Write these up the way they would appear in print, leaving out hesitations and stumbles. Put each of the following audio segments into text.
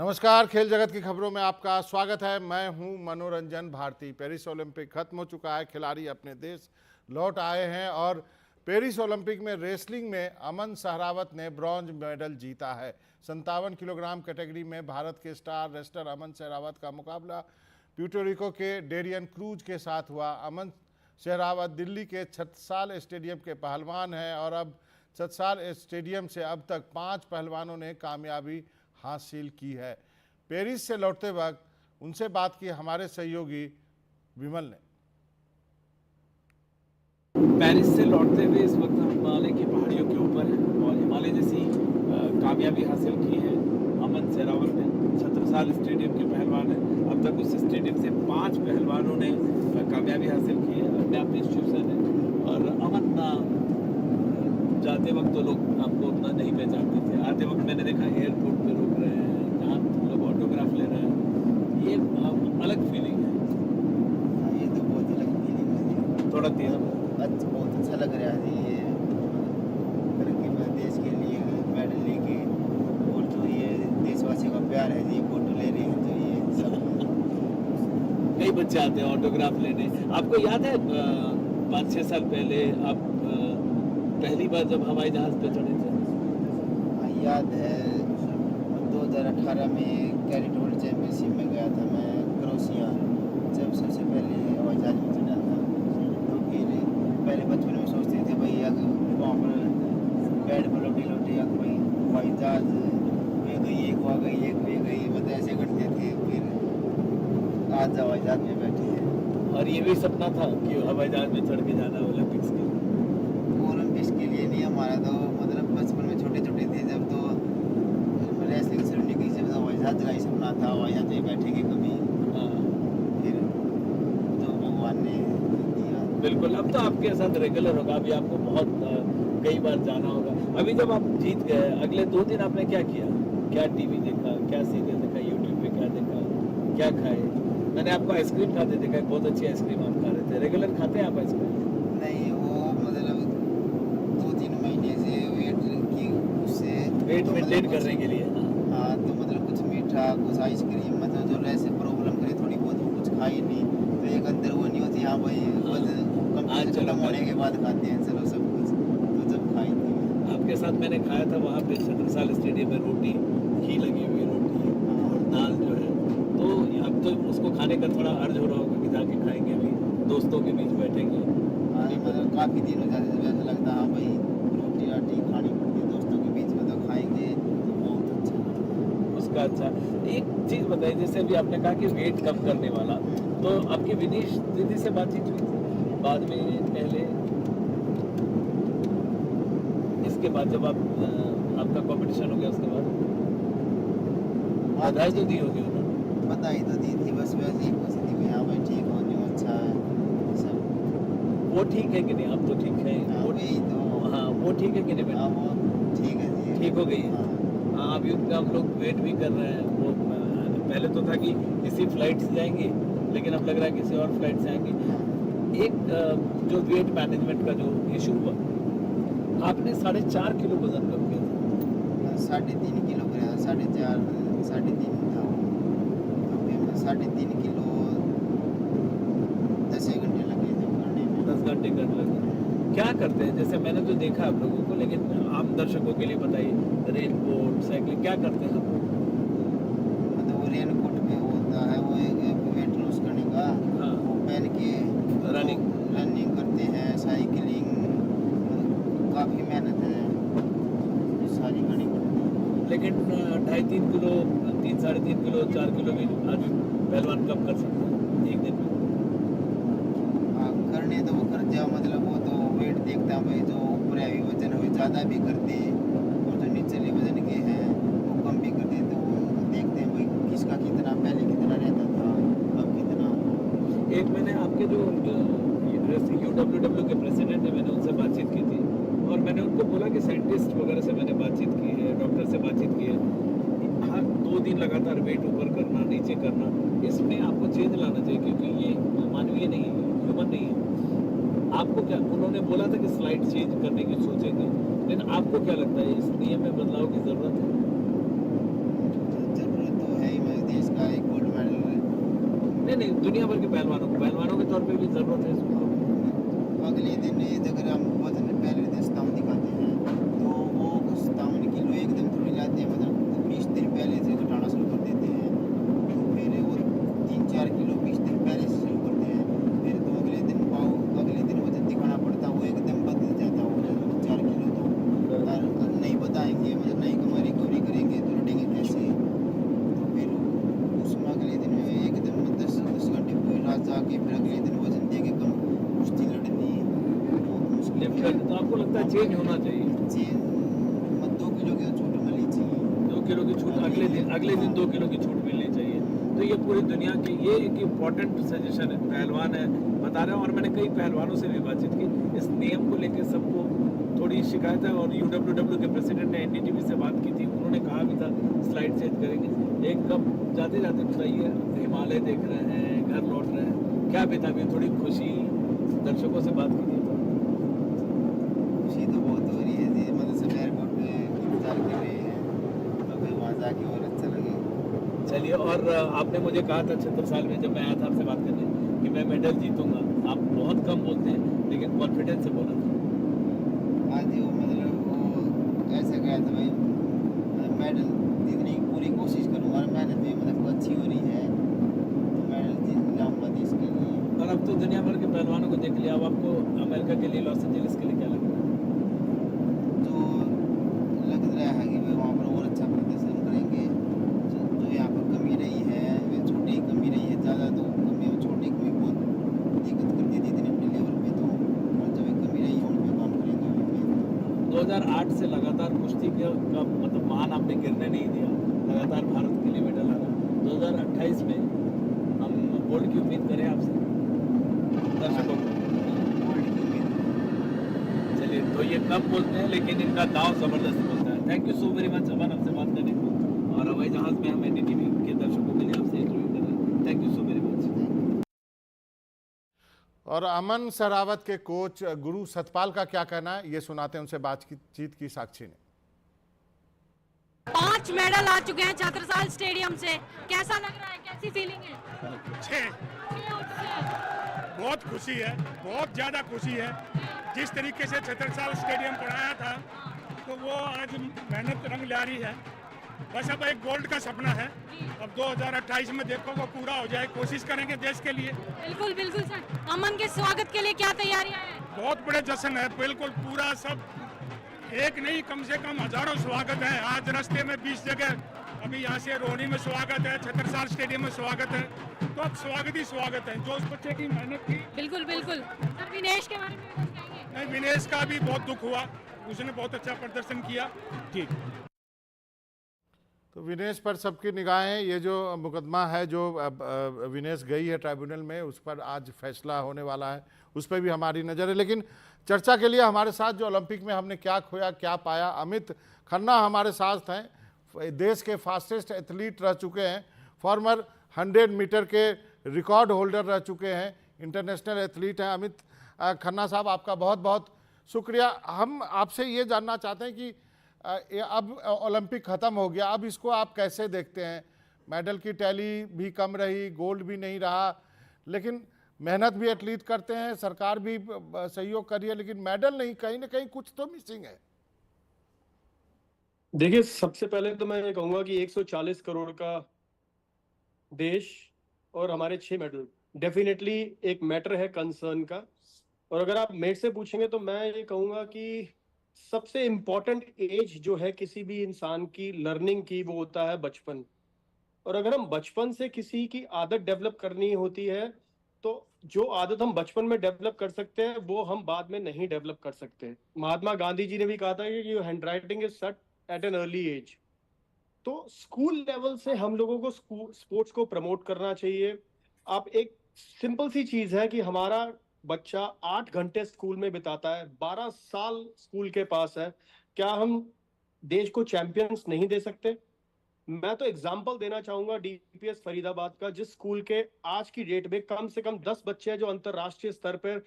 नमस्कार, खेल जगत की खबरों में आपका स्वागत है। मैं हूं मनोरंजन भारती। पेरिस ओलंपिक खत्म हो चुका है, खिलाड़ी अपने देश लौट आए हैं और पेरिस ओलंपिक में रेसलिंग में अमन सहरावत ने ब्रॉन्ज मेडल जीता है। 57 किलोग्राम कैटेगरी में भारत के स्टार रेसलर अमन सहरावत का मुकाबला प्यूर्टोरिको के डेरियन क्रूज के साथ हुआ। अमन सहरावत दिल्ली के छत्रसाल स्टेडियम के पहलवान हैं और अब छत्रसाल स्टेडियम से अब तक 5 पहलवानों ने कामयाबी हासिल की है। पेरिस से लौटते वक्त उनसे बात की हमारे सहयोगी विमल ने। पेरिस से लौटते हुए इस वक्त हम हिमालय की पहाड़ियों के ऊपर हैं और हिमालय जैसी कामयाबी हासिल की है अमन सहरावत ने। छत्रसाल स्टेडियम के पहलवान हैं। अब तक उस स्टेडियम से 5 पहलवानों ने कामयाबी हासिल की है। अपने आप इंस्टीट्यूशन है और अमन जाते वक्त तो लोग आपको उतना नहीं पहचानते थे। आते वक्त मैंने देखा एयरपोर्ट पे रोक रहे हैं, जहाँ लोग ऑटोग्राफ ले रहे हैं। ये अलग फीलिंग है। ये तो बहुत अलग फीलिंग है। थोड़ा तेज बहुत अच्छा लग रहा है ये करके देश के लिए मेडल लेके, और जो ये देशवासियों का प्यार है, ये फोटो ले रहे हैं, जो ये सब कई बच्चे आते हैं ऑटोग्राफ लेने। आपको याद है 5-6 साल पहले आप पहली बार जब हवाई जहाज पे चढ़े थे? याद है 2018 में कैरेट वर्ल्ड चैंपियनशिप में गया था मैं क्रोएशिया, जब सबसे पहले हवाई जहाज में चढ़ा था। तो फिर पहले बचपन में सोचते थे भाई अगर वहाँ पर बेड पर लौटी अगर भाई हवाई जहाज वे गई एक हुआ गई एक वे गई, मतलब ऐसे करते थे। फिर आज हवाई जहाज में बैठे हैं। और ये भी सपना था कि हवाई जहाज में चढ़ के जाना ओलंपिक्स के। ओलंपिक्स के लिए नहीं, हमारा तो मतलब बचपन में छोटे छोटे थे जब, तो रेसलिंग शुरू की जब हवाई जहाज का ही सपना था, हवाई जहाज में बैठेंगे कभी। फिर तो भगवान ने दिया। बिल्कुल, अब तो आपके साथ रेगुलर होगा। अभी आपको बहुत कई बार जाना होगा। अभी जब आप जीत गए, अगले 2 दिन आपने क्या किया? क्या टीवी देखा, क्या सीरियल देखा, यूट्यूब पे क्या देखा, क्या खाए? मैंने आपको आइसक्रीम खाते देखा, बहुत अच्छी आइसक्रीम आप खा रहे थे। रेगुलर खाते हैं आप आइसक्रीम? नहीं, वो मतलब 2-3 महीने से वेट की उससे वेट तो मेंटेन मतलब करने के लिए। हाँ, तो मतलब कुछ मीठा, कुछ आइसक्रीम, मतलब जो ऐसे प्रॉब्लम करे थोड़ी बहुत, वो कुछ खाई नहीं, तो एक अंदर वो नहीं होती। हाँ भाई वजन खत्म होने के बाद खाते हैं चलो सब कुछ, तो जब खाई थी आपके साथ मैंने खाया था वहाँ पे छत्रसाल स्टेडियम में, रोटी घी लगी हुई रोटी और दाल जो है। तो अब तो उसको खाने का थोड़ा अर्ज हो रहा होगा कि जाके खाएंगे, अभी दोस्तों के बीच बैठेंगे। हाँ, मतलब काफ़ी दिन हो जाते थे, ऐसा लगता हाँ भाई रोटी राटी खानी पड़ती है दोस्तों के बीच में, तो खाएंगे तो बहुत अच्छा। उसका अच्छा एक चीज़ बताइए, जैसे अभी आपने कहा कि वेट कम करने वाला, तो आपकी विनीश दीदी से बातचीत हुई थी बाद में, पहले इसके बाद जब आपका कंपटीशन हो गया उसके बाद बधाई तो दी होगी उन्होंने? बधाई तो दी थी, बस वैसे ही पूछी थी कि हाँ भाई ठीक हो नहीं, अच्छा है सब। वो ठीक है कि नहीं? आप तो ठीक है। हाँ वही तो। हाँ, वो ठीक है कि नहीं हाँ बेटा? वो ठीक है जी। ठीक हो गई है। हाँ। हाँ, अभी उनका हम लोग वेट भी कर रहे हैं। वो पहले तो था कि किसी फ्लाइट से जाएंगे, लेकिन अब लग रहा है किसी और फ्लाइट से आएंगे। एक जो वेट मैनेजमेंट का जो इशू हुआ, आपने 4.5 किलो वजन कम किया था। 3.5 किलो गया, 4.5 3.5 था वो। तो फिर मैं 3.5 किलो 10 घंटे लगे जब करने में। 10 घंटे कर लगे। क्या करते हैं? जैसे मैंने तो देखा आप लोगों को, लेकिन आम दर्शकों के लिए बताइए। रेनकोट, साइकिलिंग, क्या करते हैं आप? मतलब वो रेनकोट में होता है वो एक वेट लॉस करने का, हाँ। वो पहन के रनिंग करते हैं, साइकिलिंग, काफ़ी मेहनत है, सारी करनी पड़ती है। लेकिन 2.5-3 किलो, 3-3.5 किलो, 4 किलो भी आदमी पहलवान कम कर सकता है एक दिन में। हाँ, करने तो वो करते हैं, मतलब वो तो वेट देखता है भाई, जो ऊपर हैवी वजन है वो ज़्यादा भी करते, और जो निचले वजन के हैं वो कम भी करते। तो वो देखते हैं भाई किसका कितना, पहले कितना रहता था, अब कितना। एक मैंने आपके जो UWW के प्रेसिडेंट है, मैंने उनसे बातचीत की थी और मैंने उनको बोला कि साइंटिस्ट वगैरह से मैंने बातचीत की है, डॉक्टर से बातचीत की है। हर 2 दिन लगातार वेट ऊपर करना, नीचे करना, इसमें आपको चेंज लाना चाहिए, क्योंकि ये मानवीय नहीं है, ह्यूमन नहीं है। आपको क्या, उन्होंने बोला था कि स्लाइड चेंज करने की सोचेंगे, लेकिन आपको क्या लगता है इस नियम में बदलाव की ज़रूरत है? ज़रूरत तो नहीं नहीं, दुनिया भर के पहलवानों के तौर पे भी जरूरत है इसको। अगले दिन अगर हम वजन पहले दिन स्तावन दिखाते हैं तो वो स्तावन किलो एकदम थोड़ी लाते हैं, मतलब 20 दिन पहले से घटाना शुरू कर देते हैं। तो फिर वो 3-4 किलो 20 दिन पहले से शुरू करते हैं। फिर तो अगले दिन वजन दिखाना पड़ता है, वो एकदम बदल जाता है वजन 4 किलो। तो नहीं बताएंगे, मतलब नहीं कमा रिकवरी करेंगे तो लड़ेंगे कैसे। तो फिर उसमें अगले दिन एकदम 10 घंटे पूरी रात जाके फिर अगले दिन वजन दे के कम कुश्ती लड़नी बहुत मुश्किल है। तो आपको लगता है चेंज होना चाहिए? चेन 2 किलो की छूट मिलनी चाहिए। 2 किलो की छूट अगले दिन 2 किलो की छूट मिलनी चाहिए। तो ये पूरी दुनिया की ये एक इम्पोर्टेंट सजेशन है, पहलवान है बता रहे हैं। और मैंने कई पहलवानों से भी बातचीत की, इस नियम को लेकर सबको थोड़ी शिकायत है। और UWW के प्रेसिडेंट ने NDTV से बात की थी, उन्होंने कहा भी था स्लाइड चेंज करेंगे। एक कब जाते जाते बताइए, हिमालय देख रहे हैं, घर लौट रहे हैं, क्या बीता भी? थोड़ी खुशी दर्शकों से बात कीजिए। खुशी तो बहुत हो रही है जी, मतलब सब एयरपोर्ट पे इंतजार कर रहे हैं, तो फिर वहाँ जाके और अच्छा लगे। चलिए, और आपने मुझे कहा था 76 साल में जब मैं आया था आपसे बात करने कि मैं मेडल जीतूंगा। आप बहुत कम बोलते हैं लेकिन कॉन्फिडेंस से बोला था। हाँ जी, वो मतलब वो ऐसा गया था भाई, मेडल जीतने की पूरी कोशिश करूँगा और मेहनत भी मतलब अच्छी हो रही है तो मेडल जीत जाऊँगा देश के लिए। और अब तो दुनिया भर के पहलवानों को देख लिया, अब आपको अमेरिका के लिए, लॉस एंजलिस के लिए क्या लग रहा है? तो लग रहा है कि वे वहाँ पर और अच्छा प्रदर्शन करेंगे। जो यहाँ पर कमी रही है वे छोटी कमी रही है, ज़्यादा तो कमी छोटी कमी बहुत दिक्कत कर दी थी इतने अपने लेवल पे। तो और जो कमी रही है उन पर काम करेंगे अभी पे। 2008 से लगातार कुश्ती का मतलब मान आपने गिरने नहीं दिया, लगातार भारत के लिए मेडल आ रहा। 2028 में हम गोल्ड की उम्मीद करें आपसे दर्शकों को। चलिए, तो ये कम बोलते हैं लेकिन इनका दाव जबरदस्त बोलता है। Thank you so very much Aman, हमसे बात करने को। और हवाई जहाज में हम NDTV के दर्शकों के लिए आपसे इंटरव्यू कर रहे हैं। Thank you so very much. और अमन सहरावत के कोच गुरु सतपाल का क्या कहना है, ये सुनाते हैं उनसे बातचीत की साक्षी ने। 5 मेडल आ चुके हैं छत्रसाल स्टेडियम से, कैसा लग रहा है, कैसी फीलिंग है? 6 बहुत खुशी है, बहुत ज़्यादा खुशी है। जिस तरीके से छत्रसाल स्टेडियम पढ़ाया था तो वो आज मेहनत रंग ला रही है। बस अब एक गोल्ड का सपना है, अब 2028 में देखो वो पूरा हो जाए, कोशिश करेंगे देश के लिए। बिल्कुल बिल्कुल सर। अमन के स्वागत के लिए क्या तैयारियां हैं? बहुत बड़े जश्न है, बिल्कुल पूरा सब, एक नहीं कम से कम हजारों स्वागत है। आज रास्ते में 20 जगह, अभी यहाँ से रोहनी में स्वागत है, छत्रसाल स्टेडियम में स्वागत है, तो अब स्वागत ही स्वागत है। जो उस बच्चे की मेहनत की। बिल्कुल बिल्कुल सर। विनेश के बारे में भी कुछ कहेंगे? नहीं, विनेश का भी बहुत दुख हुआ, उसने बहुत अच्छा प्रदर्शन किया। ठीक, तो विनेश पर सबकी निगाहें, ये जो मुकदमा है जो विनेश गई है ट्राइब्यूनल में, उस पर आज फैसला होने वाला है, उस पर भी हमारी नज़र है। लेकिन चर्चा के लिए हमारे साथ जो ओलंपिक में हमने क्या खोया क्या पाया, अमित खन्ना हमारे साथ हैं। देश के फास्टेस्ट एथलीट रह चुके हैं, फॉर्मर 100 मीटर के रिकॉर्ड होल्डर रह चुके हैं, इंटरनेशनल एथलीट हैं। अमित खन्ना साहब, आपका बहुत बहुत शुक्रिया। हम आपसे ये जानना चाहते हैं कि अब ओलंपिक ख़त्म हो गया, अब इसको आप कैसे देखते हैं? मेडल की टैली भी कम रही, गोल्ड भी नहीं रहा, लेकिन मेहनत भी एथलीट करते हैं, सरकार भी सहयोग कर रही है, लेकिन मेडल नहीं, कहीं ना कहीं कुछ तो मिसिंग है। देखिए, सबसे पहले तो मैं ये कहूंगा कि 140 करोड़ का देश और हमारे 6 मेडल डेफिनेटली एक मैटर है कंसर्न का। और अगर आप मेरे से पूछेंगे तो मैं ये कहूंगा कि सबसे इम्पोर्टेंट एज जो है किसी भी इंसान की लर्निंग की, वो होता है बचपन। और अगर हम बचपन से किसी की आदत डेवलप करनी होती है तो जो आदत हम बचपन में डेवलप कर सकते हैं वो हम बाद में नहीं डेवलप कर सकते। महात्मा गांधी जी ने भी कहा था कि handwriting is set at an early age. तो स्कूल लेवल से हम लोगों को स्पोर्ट्स को प्रमोट करना चाहिए। आप एक सिंपल सी चीज है कि हमारा बच्चा 8 घंटे स्कूल में बिताता है, 12 साल स्कूल के पास है, क्या हम देश को चैंपियंस नहीं दे सकते? मैं तो एग्जांपल देना चाहूंगा DPS फरीदाबाद का, जिस स्कूल के आज की डेट में कम से कम 10 बच्चे हैं जो अंतरराष्ट्रीय स्तर पर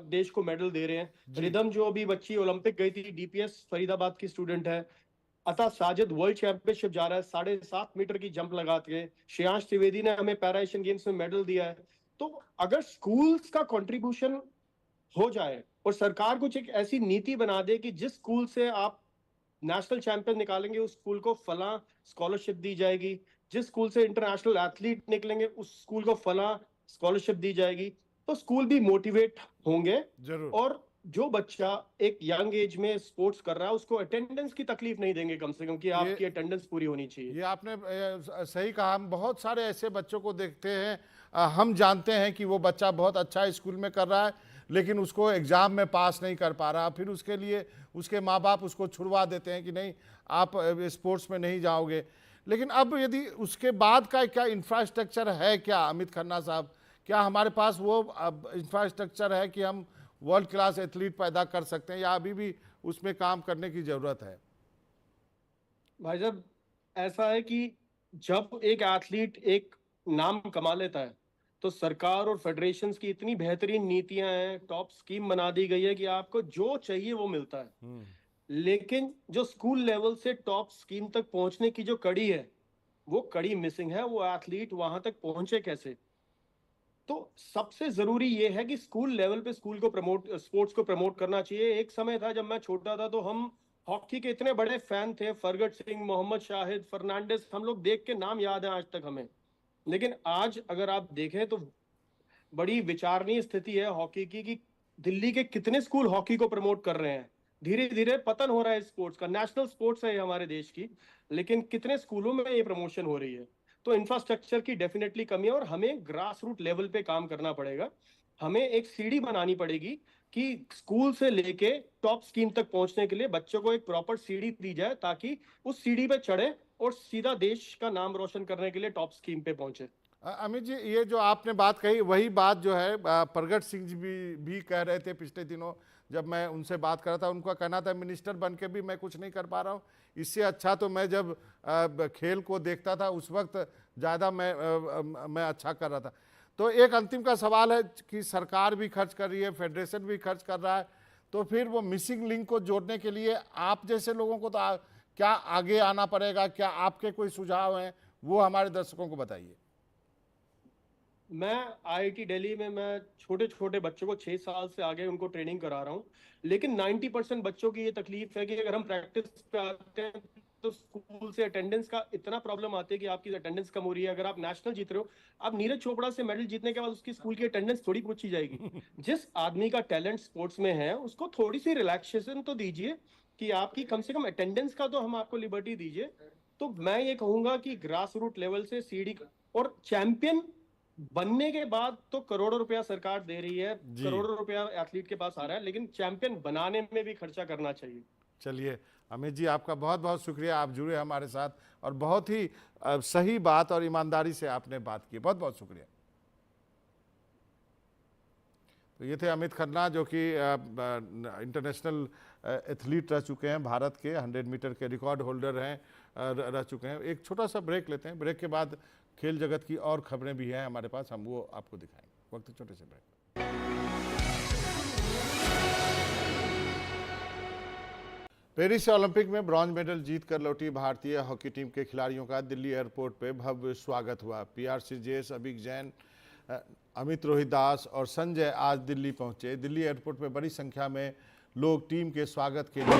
देश को मेडल दे रहे हैं। रिदम जो अभी बच्ची ओलंपिक गई थी, DPS फरीदाबाद की स्टूडेंट है। अतः साजिद वर्ल्ड चैंपियनशिप जा रहा है, 7.5 मीटर की जंप लगाते हैं। श्रेयांश त्रिवेदी ने हमें पैरा एशियन गेम्स में मेडल दिया है। तो अगर स्कूल्स का कंट्रीब्यूशन हो जाए और सरकार कुछ एक ऐसी नीति बना दे कि जिस स्कूल से आप नेशनल चैंपियन निकालेंगे उस स्कूल को फला स्कॉलरशिप दी जाएगी, जिस स्कूल से इंटरनेशनल एथलीट निकलेंगे उस स्कूल को फला स्कॉलरशिप दी जाएगी, तो स्कूल भी मोटिवेट होंगे। जरूर। और जो बच्चा एक यंग एज में स्पोर्ट्स कर रहा है उसको अटेंडेंस की तकलीफ नहीं देंगे, कम से कम कि आपकी अटेंडेंस पूरी होनी चाहिए। ये आपने सही कहा। हम बहुत सारे ऐसे बच्चों को देखते हैं, हम जानते हैं कि वो बच्चा बहुत अच्छा स्कूल में कर रहा है लेकिन उसको एग्ज़ाम में पास नहीं कर पा रहा, फिर उसके लिए उसके माँ बाप उसको छुड़वा देते हैं कि नहीं आप स्पोर्ट्स में नहीं जाओगे। लेकिन अब यदि उसके बाद का क्या इंफ्रास्ट्रक्चर है क्या अमित खन्ना साहब, क्या हमारे पास वो इंफ्रास्ट्रक्चर है कि हम वर्ल्ड क्लास एथलीट पैदा कर सकते हैं या अभी भी उसमें काम करने की ज़रूरत है? भाई साहब, ऐसा है कि जब एक एथलीट एक नाम कमा लेता है तो सरकार और फेडरेशंस की इतनी बेहतरीन नीतियां हैं, टॉप स्कीम बना दी गई है कि आपको जो चाहिए वो मिलता है। लेकिन जो स्कूल लेवल से टॉप स्कीम तक पहुंचने की जो कड़ी है वो कड़ी मिसिंग है। वो एथलीट वहां तक पहुंचे कैसे? तो सबसे जरूरी ये है कि स्कूल लेवल पे स्कूल को स्पोर्ट्स को प्रमोट करना चाहिए। एक समय था जब मैं छोटा था तो हम हॉकी के इतने बड़े फैन थे, फरगट सिंह, मोहम्मद शाहिद, फर्नांडिस, हम लोग देख के नाम याद है आज तक हमें। लेकिन आज अगर आप देखें तो बड़ी विचारणीय स्थिति है हॉकी की कि दिल्ली के कितने स्कूल हॉकी को प्रमोट कर रहे हैं। धीरे धीरे पतन हो रहा है स्पोर्ट्स का। नेशनल स्पोर्ट्स है ये हमारे देश की, लेकिन कितने स्कूलों में ये प्रमोशन हो रही है। तो इंफ्रास्ट्रक्चर की डेफिनेटली कमी है और हमें ग्रास रूट लेवल पे काम करना पड़ेगा। हमें एक सीढ़ी बनानी पड़ेगी कि स्कूल से लेके टॉप स्कीम तक पहुंचने के लिए बच्चों को एक प्रॉपर सीढ़ी दी जाए ताकि उस सीढ़ी पे चढ़े और सीधा देश का नाम रोशन करने के लिए टॉप स्कीम पे पहुंचे। अमित जी, ये जो आपने बात कही वही बात जो है प्रगट सिंह जी भी कह रहे थे पिछले दिनों जब मैं उनसे बात कर रहा था। उनका कहना था मिनिस्टर बन के भी मैं कुछ नहीं कर पा रहा हूँ, इससे अच्छा तो मैं जब खेल को देखता था उस वक्त ज़्यादा मैं अच्छा कर रहा था। तो एक अंतिम का सवाल है कि सरकार भी खर्च कर रही है, फेडरेशन भी खर्च कर रहा है, तो फिर वो मिसिंग लिंक को जोड़ने के लिए आप जैसे लोगों को तो क्या आगे आना पड़ेगा? क्या आपके कोई सुझाव हैं वो हमारे दर्शकों को बताइए। मैं आईआईटी दिल्ली में मैं छोटे छोटे बच्चों को 6 साल से आगे उनको ट्रेनिंग करा रहा हूँ, लेकिन 90% बच्चों की ये तकलीफ है कि अगर हम प्रैक्टिस पे आते हैं तो स्कूल से अटेंडेंस का इतना प्रॉब्लम आती है कि आपकी अटेंडेंस कम हो रही है। अगर आप नेशनल जीत रहे हो, आप नीरज चोपड़ा से मेडल जीतने के बाद उसकी स्कूल की अटेंडेंस थोड़ी पूछी जाएगी। जिस आदमी का टैलेंट स्पोर्ट्स में है उसको थोड़ी सी रिलैक्सेशन तो दीजिए कि आपकी कम से कम अटेंडेंस का तो हम आपको लिबर्टी दीजिए। तो मैं ये कहूंगा कि ग्रास रूट लेवल से सीढ़ी और चैंपियन बनने के बाद तो करोड़ों रुपया सरकार दे रही है, करोड़ों रुपया एथलीट के पास आ रहा है, लेकिन चैंपियन बनाने में भी खर्चा करना चाहिए। चलिए अमित जी, आपका बहुत बहुत शुक्रिया, आप जुड़े हमारे साथ और बहुत ही सही बात और ईमानदारी से आपने बात की, बहुत बहुत शुक्रिया। तो ये थे अमित खन्ना जो कि इंटरनेशनल एथलीट रह चुके हैं, भारत के 100 मीटर के रिकॉर्ड होल्डर हैं, रह चुके हैं। एक छोटा सा ब्रेक लेते हैं, ब्रेक के बाद खेल जगत की और खबरें भी हैं हमारे पास, हम वो आपको दिखाएंगे। वक्त छोटे से ब्रेक। पेरिस ओलंपिक में ब्रॉन्ज मेडल जीतकर लौटी भारतीय हॉकी टीम के खिलाड़ियों का दिल्ली एयरपोर्ट पे भव्य स्वागत हुआ। पीआरसी जेस, अभिक जैन, अमित रोहित दास और संजय आज दिल्ली पहुंचे। दिल्ली एयरपोर्ट पे बड़ी संख्या में लोग टीम के स्वागत के लिए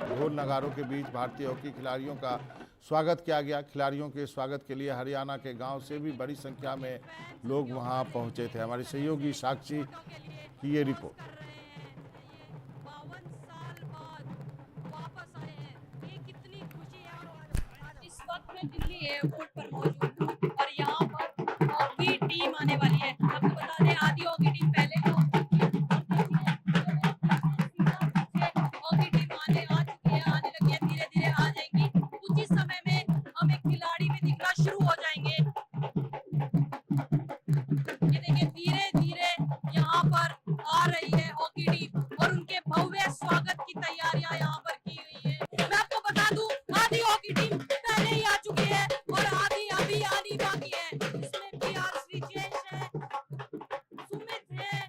ढोल नगारों के बीच भारतीय हॉकी खिलाड़ियों का स्वागत किया गया। खिलाड़ियों के स्वागत के लिए हरियाणा के गांव से भी बड़ी संख्या में लोग वहां पहुंचे थे। हमारे सहयोगी साक्षी की ये रिपोर्ट। 52 साल बाद वापस आए हैं, ये कितनी खुशी है। और इस वक्त मैं दिल्ली एयरपोर्ट पर मौजूद हूँ और यहाँ पर हॉकी टीम आने वाली है। आपको बता दें, आधी हॉकी टीम पहले तो हॉकी टीम आ चुकी है, आने लगी है, धीरे धीरे आ जाएंगी। कुछ ही समय में हमें खिलाड़ी भी दिखना शुरू हो जाएंगे। ये देखिए, धीरे धीरे यहाँ पर आ रही है हॉकी टीम और उनके भव्य स्वागत की तैयारियां यहाँ पर की गई है। मैं आपको बता दूं, आधी हॉकी टीम पहले ही आ चुकी है और आधी अभी आनी बाकी है। इसमें पीआरसी जेस है, सुमित है,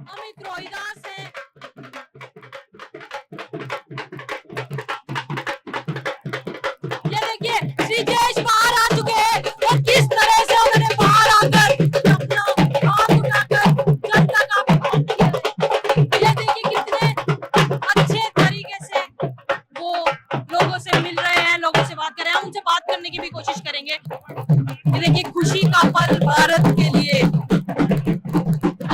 अमित रोहिदास है। कोशिश करेंगे। ये देखिए खुशी का पल भारत के लिए,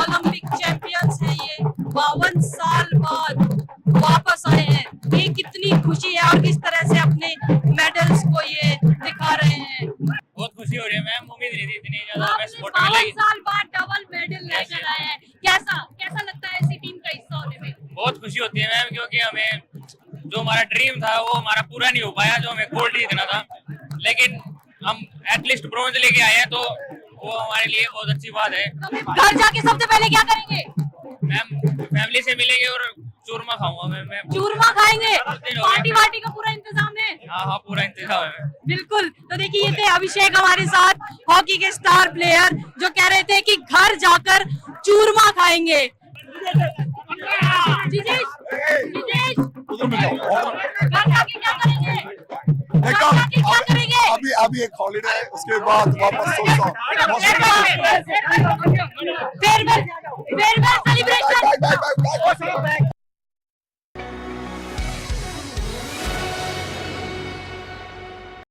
ओलंपिक चैंपियंस है ये, 52 साल बाद वापस आए हैं। ये कितनी खुशी है और किस तरह से अपने मेडल्स को ये दिखा रहे हैं। बहुत खुशी हो रही है मैम, उम्मीद नहीं थी इतनी ज्यादा मैं आपने स्पोर्ट में 52 लगी। साल बाद डबल मेडल लेकर आए हैं, कैसा कैसा लगता है ऐसी टीम का हिस्सा होने में? बहुत खुशी होती है मैम, क्योंकि हमें जो हमारा ड्रीम था वो हमारा पूरा नहीं हो पाया, जो हमें गोल्ड जीतना था, लेकिन हम एटलीस्ट ब्रॉन्ज लेके आए हैं, तो वो हमारे लिए बहुत अच्छी बात है। तो घर जाके सबसे पहले क्या करेंगे? मैम फैमिली से मिलेंगे और चूरमा खाऊंगा मैं चूरमा खाएंगे, पार्टी वार्टी का पूरा इंतजाम है। हाँ पूरा इंतजाम है। बिल्कुल। तो देखिए ये थे अभिषेक हमारे साथ, हॉकी के स्टार प्लेयर, जो कह रहे थे कि घर जाकर चूरमा खाएंगे। जिजेश, जिजेश, घर जाके क्या करेंगे? घर जाके क्या करेंगे? अभी एक हॉलिडे है, उसके बाद वापस सोचता हूँ। Farewell celebration